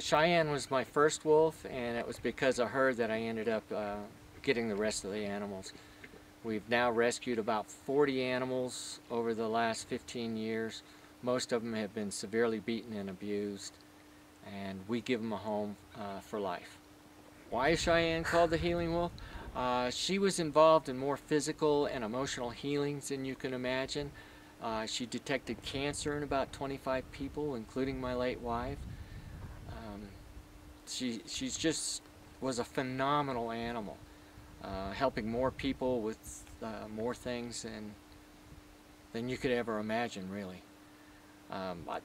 Cheyenne was my first wolf, and it was because of her that I ended up getting the rest of the animals. We've now rescued about 40 animals over the last 15 years. Most of them have been severely beaten and abused, and we give them a home for life. Why is Cheyenne called the healing wolf? She was involved in more physical and emotional healings than you can imagine. She detected cancer in about 25 people, including my late wife. She's just was a phenomenal animal, helping more people with more things than you could ever imagine, really.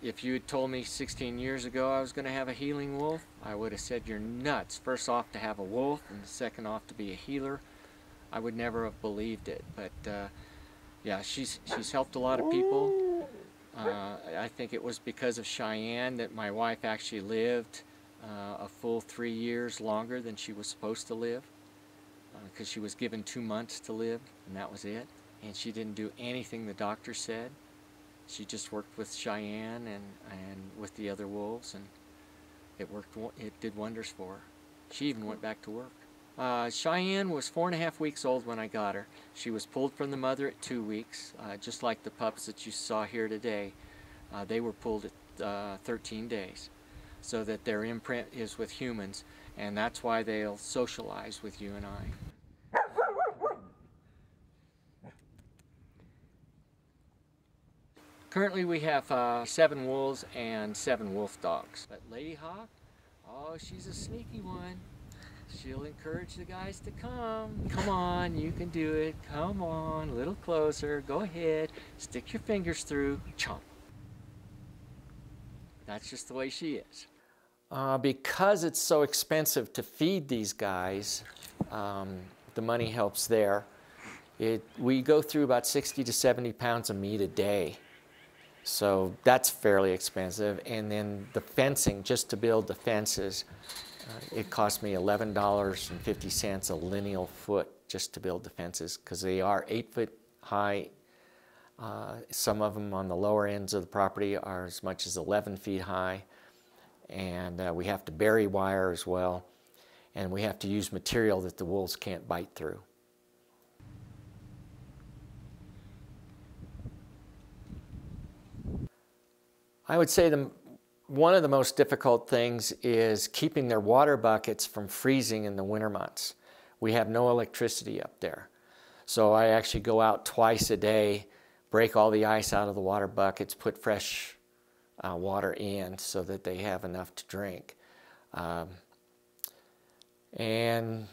If you had told me 16 years ago I was going to have a healing wolf, I would have said you're nuts. First off, to have a wolf, and second off, to be a healer. I would never have believed it. But yeah, she's helped a lot of people. I think it was because of Cheyenne that my wife actually lived a full 3 years longer than she was supposed to live, because she was given 2 months to live, and that was it. And she didn't do anything the doctor said. She just worked with Cheyenne and with the other wolves, and it did wonders for her. She even went back to work. Cheyenne was 4.5 weeks old when I got her. She was pulled from the mother at 2 weeks, just like the pups that you saw here today. They were pulled at 13 days, so that their imprint is with humans, and that's why they'll socialize with you and I. Currently we have 7 wolves and 7 wolf dogs. But Lady Hawk, oh, she's a sneaky one. She'll encourage the guys to come. Come on, you can do it. Come on, a little closer. Go ahead. Stick your fingers through. Chomp. That's just the way she is. Because it's so expensive to feed these guys, the money helps there. We go through about 60 to 70 pounds of meat a day. So that's fairly expensive. And then the fencing, just to build the fences, it cost me $11.50 a lineal foot just to build the fences, because they are 8 foot high. Some of them on the lower ends of the property are as much as 11 feet high. And we have to bury wire as well. And we have to use material that the wolves can't bite through. I would say one of the most difficult things is keeping their water buckets from freezing in the winter months. We have no electricity up there. So I actually go out twice a day, break all the ice out of the water buckets, put fresh water in so that they have enough to drink. And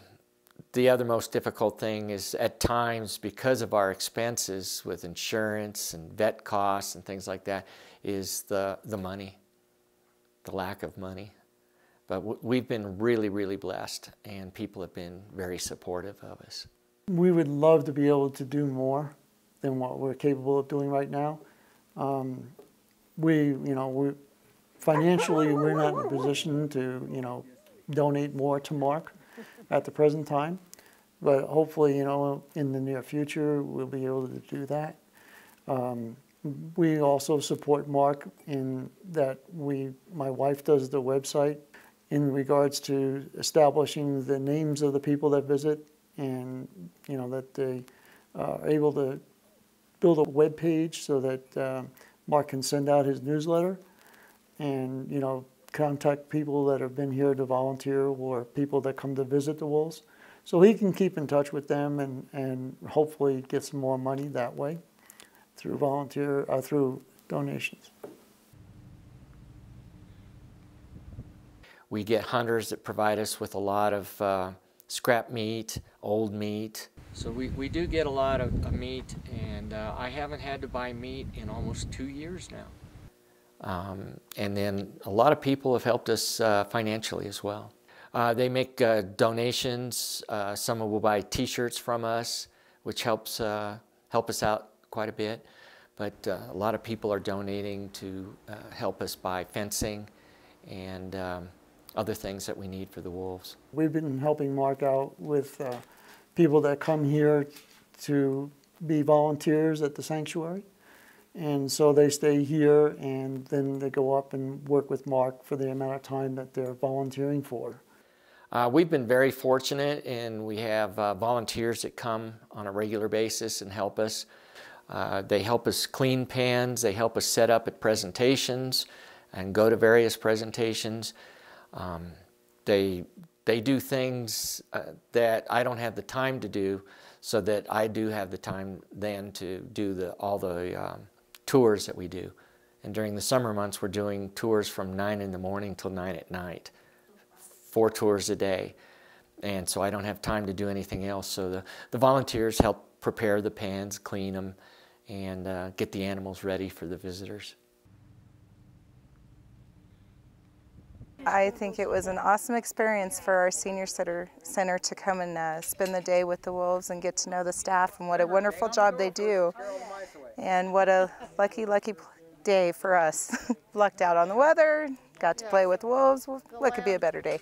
the other most difficult thing is, at times, because of our expenses with insurance and vet costs and things like that, is the money, the lack of money. But we've been really, really blessed, and people have been very supportive of us. We would love to be able to do more than what we're capable of doing right now. Financially, we're not in a position to, donate more to Mark at the present time, but hopefully, in the near future, we'll be able to do that. We also support Mark in that my wife does the website in regards to establishing the names of the people that visit, and that they are able to build a web page so that Mark can send out his newsletter and contact people that have been here to volunteer or people that come to visit the wolves, so he can keep in touch with them and hopefully get some more money that way through through donations. We get hunters that provide us with a lot of scrap meat, old meat. So we do get a lot of meat, and I haven't had to buy meat in almost 2 years now. And then a lot of people have helped us financially as well. They make donations. Some will buy T-shirts from us, which help us out quite a bit. But a lot of people are donating to help us buy fencing and other things that we need for the wolves. We've been helping Mark out with people that come here to be volunteers at the sanctuary. And so they stay here, and then they go up and work with Mark for the amount of time that they're volunteering for. We've been very fortunate, and we have volunteers that come on a regular basis and help us. They help us clean pans, they help us set up at presentations and go to various presentations. They do things that I don't have the time to do, so that I do have the time then to do all the tours that we do. And during the summer months, we're doing tours from 9 in the morning till 9 at night, 4 tours a day. And so I don't have time to do anything else. So the volunteers help prepare the pans, clean them, and get the animals ready for the visitors. I think it was an awesome experience for our senior center to come and spend the day with the wolves and get to know the staff and what a wonderful job they do. And what a lucky, lucky day for us. Lucked out on the weather, got to play with wolves. What could be a better day?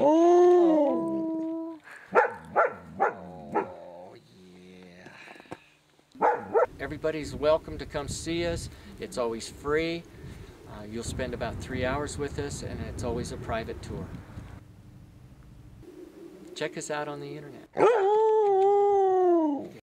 Oh, yeah. Everybody's welcome to come see us. It's always free. You'll spend about 3 hours with us, and it's always a private tour. Check us out on the internet.